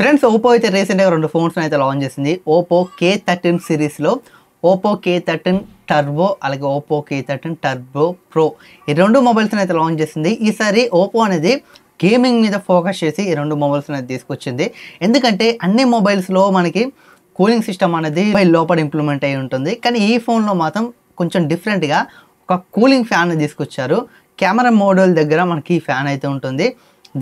Friends Oppo అయితే రీసెంట్గా రెండు ఫోన్స్ అయితే లాంచ్ చేసింది. ఓపో K13 సిరీస్లో ఓపో K13 టర్బో అలాగే ఓపో K13 టర్బో ప్రో ఈ రెండు మొబైల్స్ని అయితే లాంచ్ చేసింది. ఈసారి ఓపో అనేది గేమింగ్ మీద ఫోకస్ చేసి ఈ రెండు మొబైల్స్ని అయితే తీసుకొచ్చింది. ఎందుకంటే అన్ని మొబైల్స్లో మనకి కూలింగ్ సిస్టమ్ అనేది మొబైల్ లోపల ఇంప్లిమెంట్ అయి ఉంటుంది. కానీ ఈ ఫోన్లో మాత్రం కొంచెం డిఫరెంట్గా ఒక కూలింగ్ ఫ్యాన్ తీసుకొచ్చారు. కెమెరా మోడల్ దగ్గర మనకి ఫ్యాన్ అయితే ఉంటుంది.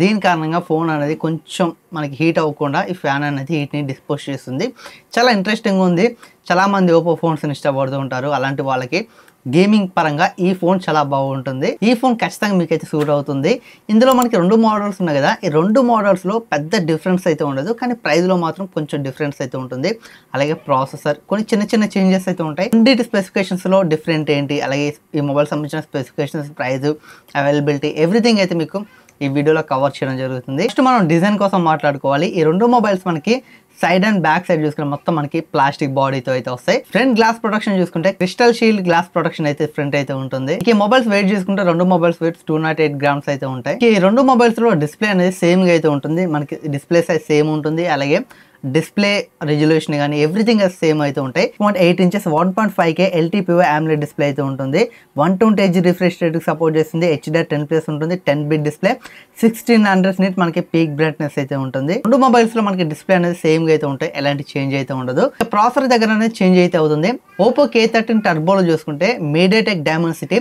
దీని కారణంగా ఫోన్ అనేది కొంచెం మనకి హీట్ అవ్వకుండా ఈ ఫ్యాన్ అనేది హీట్ని డిస్పోజ్ చేస్తుంది. చాలా ఇంట్రెస్టింగ్ ఉంది. చాలామంది ఓపో ఫోన్స్ని ఇష్టపడుతూ ఉంటారు. అలాంటి వాళ్ళకి గేమింగ్ పరంగా ఈ ఫోన్ చాలా బాగుంటుంది. ఈ ఫోన్ ఖచ్చితంగా మీకైతే సూట్ అవుతుంది. ఇందులో మనకి రెండు మోడల్స్ ఉన్నాయి కదా, ఈ రెండు మోడల్స్లో పెద్ద డిఫరెన్స్ అయితే ఉండదు, కానీ ప్రైస్లో మాత్రం కొంచెం డిఫరెన్స్ అయితే ఉంటుంది. అలాగే ప్రాసెసర్ కొన్ని చిన్న చిన్న చేంజెస్ అయితే ఉంటాయి. రెండింటి స్పెసిఫికేషన్స్లో డిఫరెంట్ ఏంటి, అలాగే ఈ మొబైల్ సంబంధించిన స్పెసిఫికేషన్స్, ప్రైస్, అవైలబిలిటీ, ఎవ్రీథింగ్ అయితే మీకు ఈ వీడియోలో కవర్ చేయడం జరుగుతుంది. నెక్స్ట్ మనం డిజైన్ కోసం మాట్లాడుకోవాలి. ఈ రెండు మొబైల్స్ మనకి సైడ్ అండ్ బ్యాక్ సైడ్ చూసుకుంటే మొత్తం మనకి ప్లాస్టిక్ బాడీతో అయితే వస్తాయి. ఫ్రంట్ గ్లాస్ ప్రొటెక్షన్ చూసుకుంటే క్రిస్టల్ షీల్డ్ గ్లాస్ ప్రొటెక్షన్ అయితే ఫ్రంట్ అయితే ఉంటుంది. ఈ మొబైల్స్ వెయిట్ చూసుకుంటే రెండు మొబైల్స్ వెయిట్ 208 గ్రామ్స్ అయితే ఉంటాయి. ఈ రెండు మొబైల్స్ లో డిస్ప్లే అనేది సేమ్ గా అయితే ఉంటుంది. మనకి డిస్ప్లే సైజ్ సేమ్ ఉంటుంది. అలాగే డిస్ప్లే రెజల్యూషన్ కానీ ఎవ్రీథింగ్ సేమ్ అయితే ఉంటాయి. 8 inches 1.5K LTPO AMOLED display అయితే ఉంటుంది. 120Hz రిఫ్రెష్ రేట్ సపోర్ట్ చేస్తుంది. HDR10+ ఉంటుంది. 10 బిట్ డిస్ప్లే, 1600 నిట్ మనకి పీక్ బ్రైట్నెస్ అయితే ఉంటుంది. రెండు మొబైల్స్ లో మనకి డిస్ప్లే అనేది సేమ్ గా అయితే ఉంటాయి. ఎలాంటి చేంజ్ అయితే ఉండదు. ప్రాసెసర్ దగ్గర అనేది చేంజ్ అయితే అవుతుంది. ఓపో K13 టర్బోలో చూసుకుంటే MediaTek Dimensity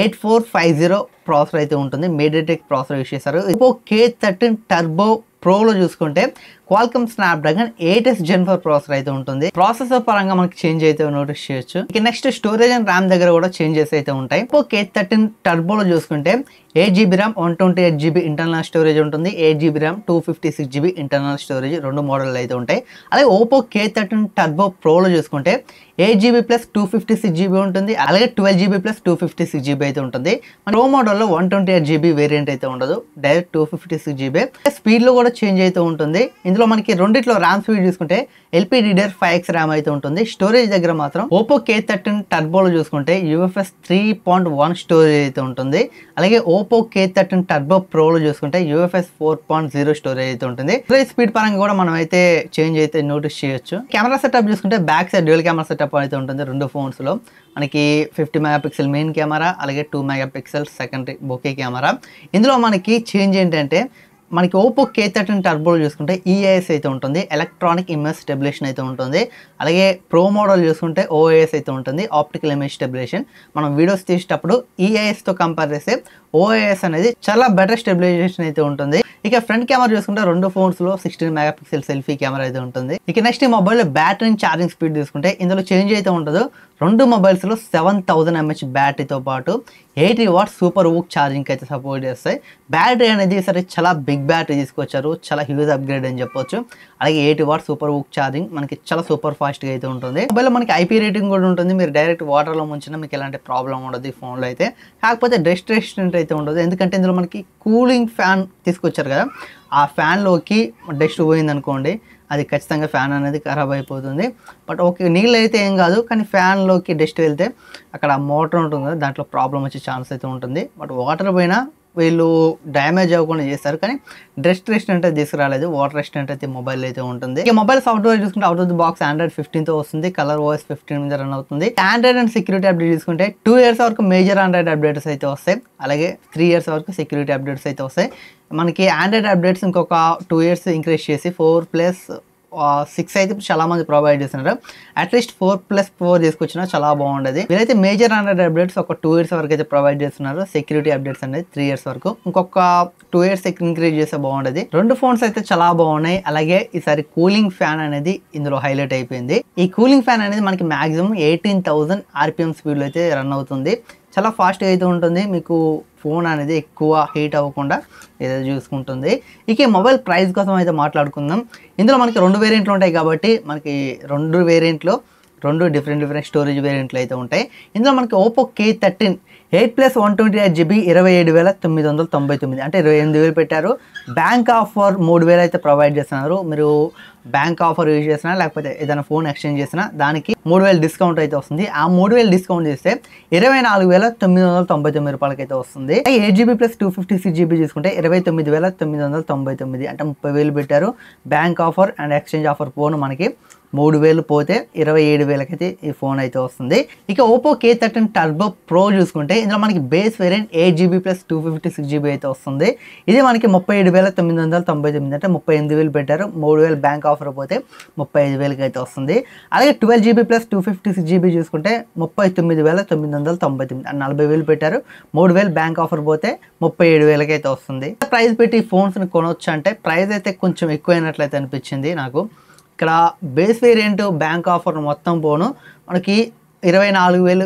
8450 ప్రాసెసర్ అయితే ఉంటుంది. MediaTek ప్రాసెసర్ యూస్ చేశారు. ఓపో K13 టర్బో ప్రోలో చూసుకుంటే Qualcomm Snapdragon 8s Gen 4 processor అయితే ఉంటుంది. ప్రాసెసర్ పరంగా మనకి చేంజ్ అయితే నోటీస్ చేయొచ్చు. ఇక నెక్స్ట్ స్టోరేజ్ అండ్ ర్యామ్ దగ్గర కూడా చేంజెస్ అయితే ఉంటాయి. ఓపో K13 టర్బోలో చూసుకుంటే 8GB RAM 128GB internal storage ఉంటుంది. 8GB RAM 256GB internal storage రెండు మోడల్ అయితే ఉంటాయి. అలాగే ఓపో K13 టర్బో ప్రోలో చూసుకుంటే 8GB ప్లస్ 256GB ఉంటుంది. అలాగే 12GB ప్లస్ 256GB అయితే ఉంటుంది. ప్రో మోడల్లో 128GB వేరియంట్ అయితే ఉండదు, డైరెక్ట్ 256GB. స్పీడ్ లో కూడా చేంజ్ అయితే ఉంటుంది. ఇందులో మనకి రెండిట్లో ర్యామ్ స్పీడ్ చూసుకుంటే LPDDR5X ర్యామ్ అయితే ఉంటుంది. స్టోరేజ్ దగ్గర మాత్రం ఓపో K13 టర్బోలో చూసుకుంటే UFS 3.1 స్టోరేజ్ అయితే ఉంటుంది. అలాగే ఓపో K13 టర్బో ప్రోలో చూసుకుంటే UFS 4.0 స్టోరేజ్ అయితే ఉంటుంది. స్టోరేజ్ స్పీడ్ పరంగా కూడా మనం అయితే చేంజ్ అయితే నోటీస్ చేయొచ్చు. కెమెరా సెటప్ చూసుకుంటే back side dual camera setup అయితే ఉంటుంది. రెండు ఫోన్స్ లో మనకి 50 మెగాపిక్సెల్ మెయిన్ కెమెరా, అలాగే 2 మెగాపిక్సెల్ సెకండరీ బొకే కెమెరా. ఇందులో మనకి చేంజ్ ఏంటంటే మనకి ఓపో K13 టర్బోలో చూసుకుంటే EIS అయితే ఉంటుంది. ఎలక్ట్రానిక్ ఇమేజ్ స్టెబిలేషన్ అయితే ఉంటుంది. అలాగే ప్రో మోడల్ చూసుకుంటే OIS అయితే ఉంటుంది, ఆప్టికల్ ఇమేజ్ స్టెబిలేషన్. మనం వీడియోస్ తీసేటప్పుడు EISతో కంపేర్ చేస్తే OIS అనేది చాలా బెటర్ స్టెబిలైజేషన్ అయితే ఉంటుంది. ఇక ఫ్రంట్ కెమెరా చూసుకుంటే రెండు ఫోన్స్ లో 16 మెగాపిక్సెల్ సెల్ఫీ కెమెరా అయితే ఉంటుంది. ఇక నెక్స్ట్ ఈ మొబైల్ బ్యాటరీ ఛార్జింగ్ స్పీడ్ తీసుకుంటే ఇందులో చేంజ్ అయితే ఉండదు. రెండు మొబైల్స్ లో 7000 mAh బ్యాటరీతో పాటు 80 వాట్స్ సూపర్ వూక్ ఛార్జింగ్ అయితే సపోర్ట్ చేస్తాయి. బ్యాటరీ అనేది సరే చాలా బిగ్ బ్యాటరీ తీసుకొచ్చారు, చాలా హ్యూజ్ అప్గ్రేడ్ అని చెప్పొచ్చు. అలాగే 80 వాట్స్ సూపర్ వూక్ ఛార్జింగ్ మనకి చాలా సూపర్ ఫాస్ట్ గా అయితే ఉంటుంది. మొబైల్ లో మనకి IP రేటింగ్ కూడా ఉంటుంది. మీరు డైరెక్ట్ వాటర్ లో ముంచినా మీకు ఎలాంటి ప్రాబ్లం ఉండదు ఈ ఫోన్ లో అయితే. కాకపోతే డస్ట్ రెసిస్టెంట్ అయితే ఉండదు, ఎందుకంటే ఇందులో మనకి కూలింగ్ ఫ్యాన్ తీసుకొచ్చారు కదా, ఆ ఫ్యాన్లోకి డస్ట్ పోయింది అనుకోండి, అది ఖచ్చితంగా ఫ్యాన్ అనేది ఖరాబ్ అయిపోతుంది. బట్ ఓకే, నీళ్ళు అయితే ఏం కాదు, కానీ ఫ్యాన్లోకి డస్ట్ వెళ్తే అక్కడ మోటార్ ఉంటుంది కదా, దాంట్లో ప్రాబ్లం వచ్చే ఛాన్స్ అయితే ఉంటుంది. బట్ వాటర్ పోయినా వీళ్ళు డ్యామేజ్ అవ్వకుండా చేస్తారు, కానీ డస్ట్ రెసిస్టెంట్ అయితే తీసుకురాలేదు. వాటర్ రెసిస్టెంట్ అయితే మొబైల్ అయితే ఉంటుంది. ఇక మొబైల్ సాఫ్ట్వేర్ చూసుకుంటే out of the box Android 15తో వస్తుంది. కలర్ OS 15 మీద రన్ అవుతుంది. ఆండ్రాయిడ్ అండ్ సెక్యూరిటీ అప్డేట్ చూసుకుంటే 2 years వరకు మేజర్ ఆండ్రాయిడ్ అప్డేట్స్ అయితే వస్తాయి. అలాగే 3 years వరకు సెక్యూరిటీ అప్డేట్స్ అయితే వస్తాయి. మనకి ఆండ్రాయిడ్ అప్డేట్స్ ఇంకొక 2 years ఇంక్రీజ్ చేసి 4+6 అయితే చాలా మంది ప్రొవైడ్ చేస్తున్నారు. అట్లీస్ట్ 4+4 తీసుకొచ్చినా చాలా బాగుండేది. వీరైతే మేజర్ ఆండ్రాయిడ్ అప్డేట్స్ ఒక 2 years వరకు అయితే ప్రొవైడ్ చేస్తున్నారు. సెక్యూరిటీ అప్డేట్స్ అనేది 3 years వరకు, ఇంకొక 2 years ఇంక్రీజ్ చేస్తే బాగుండేది. రెండు ఫోన్స్ అయితే చాలా బాగున్నాయి. అలాగే ఈసారి కూలింగ్ ఫ్యాన్ అనేది ఇందులో హైలైట్ అయిపోయింది. ఈ కూలింగ్ ఫ్యాన్ అనేది మనకి మాక్సిమం 18,000 RPM స్పీడ్లో అయితే రన్ అవుతుంది. చాలా ఫాస్ట్గా అయితే ఉంటుంది. మీకు ఫోన్ అనేది ఎక్కువ హీట్ అవ్వకుండా ఏదైతే చూసుకుంటుంది. ఇక మొబైల్ ప్రైస్ కోసం అయితే మాట్లాడుకుందాం. ఇందులో మనకి రెండు వేరియంట్లు ఉంటాయి కాబట్టి మనకి రెండు వేరియంట్లో రెండు డిఫరెంట్ స్టోరేజ్ వేరియంట్లు అయితే ఉంటాయి. ఇందులో మనకి ఓపో K13 8+128GB 27,999 అంటే 28,000 పెట్టారు. బ్యాంక్ ఆఫర్ 3,000 అయితే ప్రొవైడ్ చేస్తున్నారు. మీరు బ్యాంక్ ఆఫర్ యూజ్ చేసినా లేకపోతే ఏదైనా ఫోన్ ఎక్స్చేంజ్ చేసినా దానికి 3,000 డిస్కౌంట్ అయితే వస్తుంది. ఆ 3,000 డిస్కౌంట్ చేస్తే 24,999 రూపాయలకి అయితే వస్తుంది. 8GB + 256GB తీసుకుంటే 29,999 అంటే 30,000 పెట్టారు. Bank offer and exchange offer phone మనకి 3,000 పోతే 27,000కి అయితే ఈ ఫోన్ అయితే వస్తుంది. ఇక ఓపో K13 టర్బో ప్రో చూసుకుంటే ఇందులో మనకి బేస్ వేరియంట్ 8GB + 256GB అయితే వస్తుంది. ఇది మనకి 37,999 అంటే 38,000 పెట్టారు. 3,000 బ్యాంక్ ఆఫర్ పోతే 35,000కి అయితే వస్తుంది. అలాగే 12GB + 256GB చూసుకుంటే 39,999 అంటే 40,000 పెట్టారు. 3,000 బ్యాంక్ ఆఫర్ పోతే 37,000కి అయితే వస్తుంది. ప్రైస్ పెట్టి ఈ ఫోన్స్ని కొనవచ్చు అంటే ప్రైస్ అయితే కొంచెం ఎక్కువైనట్లయితే అనిపించింది నాకు. ఇక్కడ బేస్ వేరియంట్ బ్యాంక్ ఆఫర్ మొత్తం పోను మనకి 24,000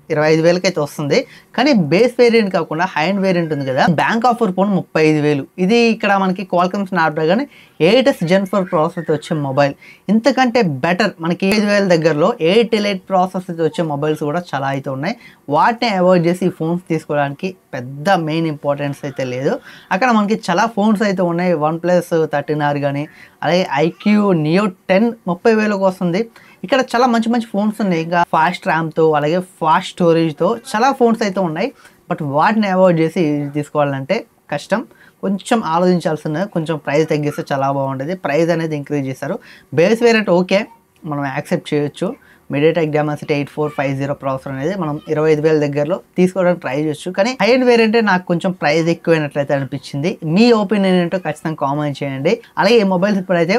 25,000 అయితే వస్తుంది. కానీ బేస్ వేరియంట్ కాకుండా హై అండ్ వేరియంట్ ఉంది కదా, బ్యాంక్ ఆఫర్ పోను 35,000. ఇది ఇక్కడ మనకి క్వాల్కమ్ స్నాప్డ్రాగన్ 8s Gen 4 ప్రాసెసర్తో వచ్చే మొబైల్. ఇంతకంటే బెటర్ మనకి 5,000 దగ్గరలో 8 ఎలైట్ ప్రాసెసర్తో వచ్చే మొబైల్స్ కూడా చాలా అయితే ఉన్నాయి. వాటిని అవాయిడ్ చేసి ఈ ఫోన్స్ తీసుకోవడానికి పెద్ద మెయిన్ ఇంపార్టెన్స్ అయితే లేదు. అక్కడ మనకి చాలా ఫోన్స్ అయితే ఉన్నాయి. OnePlus 13R కానీ అలాగే IQ Neo 10 30,000కి వస్తుంది. ఇక్కడ చాలా మంచి ఫోన్స్ ఉన్నాయి. ఇంకా ఫాస్ట్ ర్యామ్తో అలాగే ఫాస్ట్ స్టోరేజ్తో చాలా ఫోన్స్ అయితే ఉన్నాయి. బట్ వాటిని అవాయిడ్ చేసి తీసుకోవాలంటే కష్టం. కొంచెం ఆలోచించాల్సిందే. కొంచెం ప్రైస్ తగ్గిస్తే చాలా బాగుంటుంది. ప్రైస్ అనేది ఇంక్రీజ్ చేస్తారు. బేస్ వేరియంట్ ఓకే మనం యాక్సెప్ట్ చేయొచ్చు. MediaTek Dimensity 8450 ప్రాసెసర్ అనేది మనం 25,000 దగ్గరలో తీసుకోవడానికి ట్రై చేయొచ్చు. కానీ హై అండ్ వేరియంటే నాకు కొంచెం ప్రైస్ ఎక్కువైనట్లయితే అనిపించింది. మీ ఒపీనియన్ ఏంటో ఖచ్చితంగా కామెంట్ చేయండి. అలాగే ఈ మొబైల్స్ ఇప్పుడైతే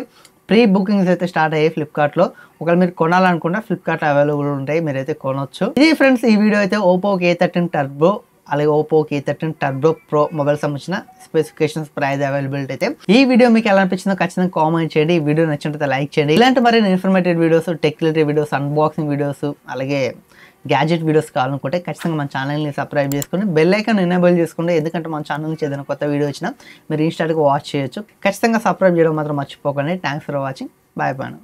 ప్రీ బుకింగ్స్ అయితే స్టార్ట్ అయ్యాయి ఫ్లిప్కార్ట్లో. ఒకవేళ మీరు కొనాలనుకుంటే ఫ్లిప్కార్ట్లో అవైలబుల్ ఉంటాయి, మీరైతే కొనవచ్చు. ఇది ఫ్రెండ్స్ ఈ వీడియో అయితే ఓపో K13 టర్బో అలాగే Oppo K13 turbo pro mobile సంబంధించిన స్పెసిఫికేషన్స్, ప్రైస్, అవైలబిలిటీ అయితే. ఈ వీడియో మీకు ఎలా అనిపించిందో ఖచ్చితంగా కామెంట్ చేయండి. ఈ వీడియో నచ్చినట్లయితే లైక్ చేయండి. ఇలాంటి మరిన్ని informative videos, tech related videos, unboxing videos అలాగే గ్యాజెట్ వీడియోస్ కావాలనుకుంటే ఖచ్చితంగా మన ఛానల్ని సబ్స్క్రైబ్ చేసుకుని బెల్ ఐకాన్ ఎనేబుల్ చేసుకోండి. ఎందుకంటే మన ఛానల్ నుంచి ఏదైనా కొత్త వీడియో వచ్చినా మీరు ఇన్స్టాంట్గా వాచ్ చేయొచ్చు. ఖచ్చితంగా సబ్స్క్రైబ్ చేయడం మాత్రం మర్చిపోకండి. Thanks for watching. Bye bye.